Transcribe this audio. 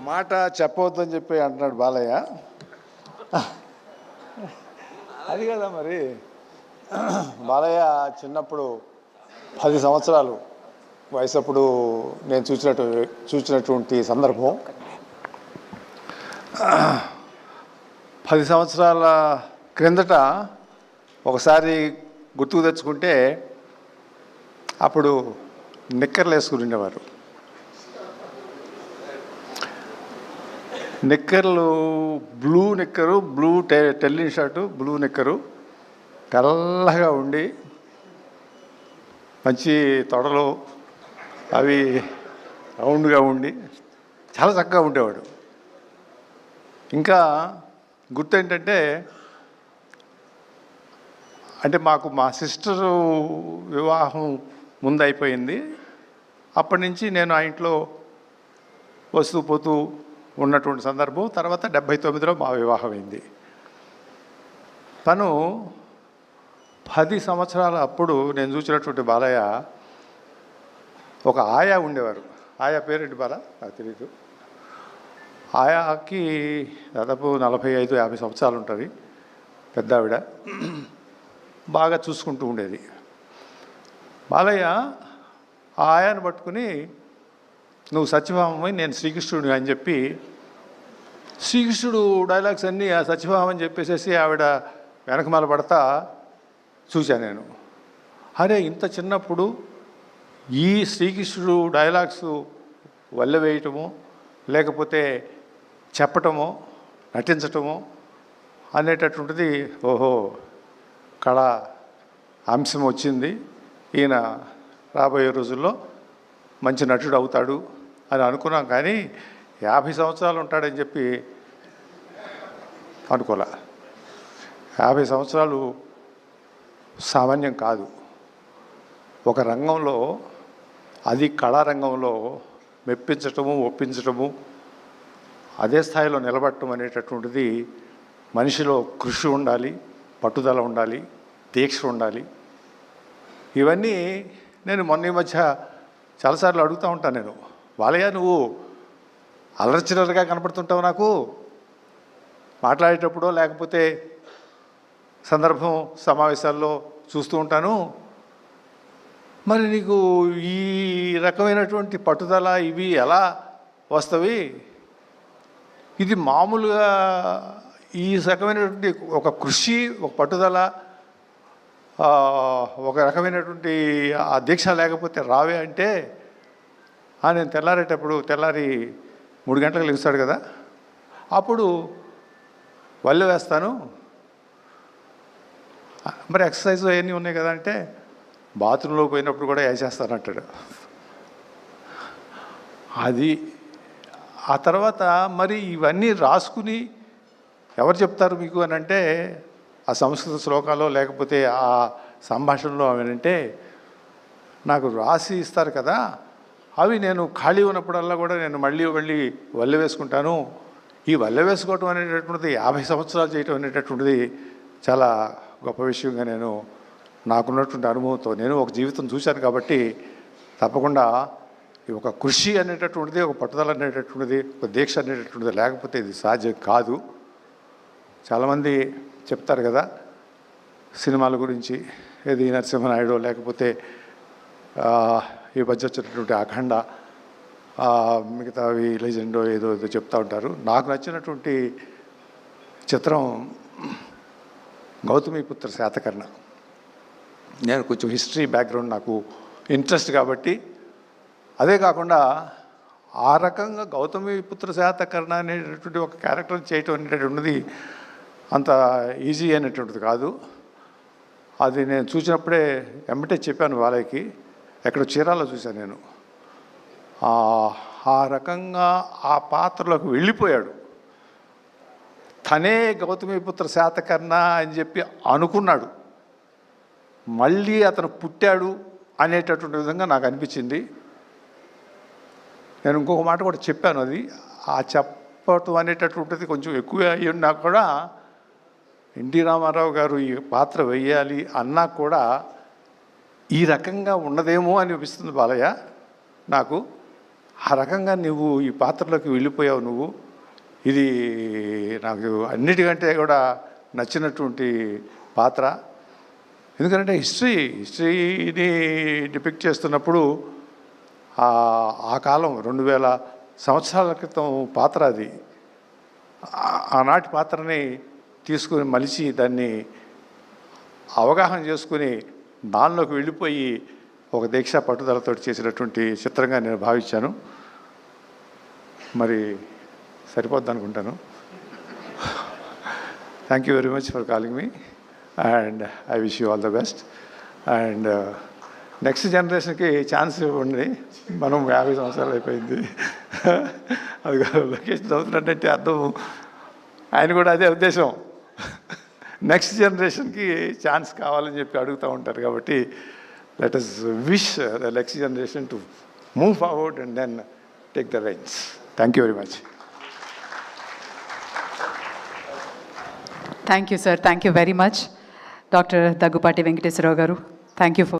మాట చెప్పవద్దని చెప్పి అంటున్నాడు బాలయ్య. అది కదా మరి. బాలయ్య చిన్నప్పుడు 10 సంవత్సరాలు వయసప్పుడు నేను చూసినటువంటి సందర్భం 10 సంవత్సరాల క్రిందట ఒకసారి గుర్తుకు తెచ్చుకుంటే అప్పుడు నిక్కర్లు వేసుకుని ఉండేవారు. నిక్కర్లు బ్లూ నిక్కరు, బ్లూ టెల్లింగ్ షర్టు, బ్లూ నిక్కరు, తెల్లగా ఉండి మంచి తొడలు అవి రౌండ్గా ఉండి చాలా చక్కగా ఉండేవాడు. ఇంకా గుర్తు ఏంటంటే మాకు మా సిస్టరు వివాహం ముందు అయిపోయింది. అప్పటి నుంచి నేను ఆ ఇంట్లో వస్తూ పోతూ ఉన్నటువంటి సందర్భం. తర్వాత 79లో మా వివాహం అయింది. తను 10 సంవత్సరాల అప్పుడు నేను చూసినటువంటి బాలయ్య ఒక ఆయా ఉండేవారు. ఆయా పేరేంటి బాలా నాకు తెలియదు. ఆయాకి దాదాపు 45-50 సంవత్సరాలు ఉంటుంది. పెద్ద ఆవిడ బాగా చూసుకుంటూ ఉండేది. బాలయ్య ఆ ఆయాను పట్టుకుని నువ్వు సత్యభామని నేను శ్రీకృష్ణుడు అని చెప్పి శ్రీకృష్ణుడు డైలాగ్స్ అన్నీ ఆ సత్యభామని చెప్పేసేసి ఆవిడ వెనకమాల పడతా చూశాను నేను. అరే ఇంత చిన్నప్పుడు ఈ శ్రీకృష్ణుడు డైలాగ్స్ వల్లెవేయటము లేకపోతే చెప్పటము నటించటము అనేటటువంటిది ఓహో కళ అంశం వచ్చింది, ఈయన రాబోయే రోజుల్లో మంచి నటుడు అవుతాడు అని అనుకున్నాం. కానీ 50 సంవత్సరాలు ఉంటాడని చెప్పి అనుకోలే. 50 సంవత్సరాలు సామాన్యం కాదు. ఒక రంగంలో, అది కళారంగంలో మెప్పించటము ఒప్పించటము అదే స్థాయిలో నిలబడటం అనేటటువంటిది మనిషిలో కృషి ఉండాలి, పట్టుదల ఉండాలి, దీక్ష ఉండాలి. ఇవన్నీ నేను మొన్న ఈ మధ్య చాలాసార్లు అడుగుతూ ఉంటాను. నేను బాలయ్య నువ్వు అల్లరిచిల్లరగా కనపడుతుంటావు నాకు మాట్లాడేటప్పుడు, లేకపోతే సందర్భం సమావేశాల్లో చూస్తూ ఉంటాను. మరి నీకు ఈ రకమైనటువంటి పట్టుదల ఇవి ఎలా వస్తవి? ఇది మామూలుగా ఈ రకమైనటువంటి ఒక కృషి, ఒక పట్టుదల, ఒక రకమైనటువంటి ఆ దీక్ష లేకపోతే రావే అంటే నేను తెల్లారి 3 గంటలకు లెగుస్తాడు కదా, అప్పుడు వల్లు వేస్తాను. మరి ఎక్సర్సైజ్ అవన్నీ ఉన్నాయి కదా అంటే బాత్రూంలో పోయినప్పుడు కూడా వేసేస్తానంటాడు. అది ఆ తర్వాత మరి ఇవన్నీ రాసుకుని ఎవరు చెప్తారు మీకు అని అంటే ఆ సంస్కృత శ్లోకాలు లేకపోతే ఆ సంభాషణలో అవేనంటే నాకు రాసి ఇస్తారు కదా, అవి నేను ఖాళీ ఉన్నప్పుడల్లా కూడా నేను మళ్ళీ వల్లె వేసుకుంటాను. ఈ వల్లె వేసుకోవటం అనేటటువంటిది 50 సంవత్సరాలు చేయటం అనేటటువంటిది చాలా గొప్ప విషయంగా నేను నాకున్నటువంటి అనుభవంతో నేను ఒక జీవితం చూశాను. కాబట్టి తప్పకుండా ఒక కృషి అనేటటువంటిది, ఒక పట్టుదల అనేటటువంటిది, ఒక దీక్ష అనేటటువంటిది లేకపోతే ఇది సాధ్యం కాదు. చాలామంది చెప్తారు కదా సినిమాల గురించి, ఏది నరసింహనాయుడు లేకపోతే ఈ మధ్య వచ్చినటువంటి అఖండ, మిగతావి లెజెండో ఏదో చెప్తూ ఉంటారు. నాకు నచ్చినటువంటి చిత్రం గౌతమిపుత్ర శాతకర్ణ. నేను కొంచెం హిస్టరీ బ్యాక్గ్రౌండ్ నాకు ఇంట్రెస్ట్ కాబట్టి, అదే కాకుండా ఆ రకంగా గౌతమిపుత్ర శాతకర్ణ అనేటటువంటి ఒక క్యారెక్టర్ చేయటం అనేటటువంటిది అంత ఈజీ అనేటువంటిది కాదు. అది నేను చూసినప్పుడే వెంబటే చెప్పాను వాళ్ళకి. ఎక్కడ చీరాల్లో చూశాను నేను. ఆ రకంగా ఆ పాత్రలోకి వెళ్ళిపోయాడు. తనే గౌతమిపుత్ర శాతకర్ణ అని చెప్పి అనుకున్నాడు. మళ్ళీ అతను పుట్టాడు అనేటటువంటి విధంగా నాకు అనిపించింది. నేను ఇంకొక మాట కూడా చెప్పాను. అది ఆ చెప్పటం అనేటటువంటిది కొంచెం ఎక్కువ అయ్యి ఉన్నా కూడా ఎన్టీ రామారావు గారు ఈ పాత్ర వేయాలి అన్నా కూడా ఈ రకంగా ఉన్నదేమో అనిపిస్తుంది బాలయ్య నాకు. ఆ రకంగా నువ్వు ఈ పాత్రలోకి వెళ్ళిపోయావు నువ్వు. ఇది నాకు అన్నిటికంటే కూడా నచ్చినటువంటి పాత్ర. ఎందుకంటే హిస్టరీని డిపిక్ట్ చేస్తున్నప్పుడు ఆ కాలం 2000 సంవత్సరాల క్రితం పాత్ర అది. ఆనాటి పాత్రని తీసుకుని మలిచి దాన్ని అవగాహన చేసుకుని దానిలోకి వెళ్ళిపోయి ఒక దీక్ష పట్టుదలతో చేసినటువంటి చిత్రంగా నేను భావించాను. మరి సరిపోద్ది అనుకుంటాను. Thank you very much for calling me and I wish you all the best. And next జనరేషన్కి ఛాన్స్ ఇవ్వండి. మనం 50 సంవత్సరాలు అయిపోయింది. అది లోకేష్ చదువుతున్నట్టే అర్థం. ఆయన కూడా అదే ఉద్దేశం, నెక్స్ట్ జనరేషన్కి ఛాన్స్ కావాలని చెప్పి అడుగుతూ ఉంటారు. కాబట్టి let us wish the next generation to move forward and then take the reins. Thank you very much. Thank you sir, thank you very much. Doctor Daggubati Venkateswararao గారు, థ్యాంక్ యూ ఫర్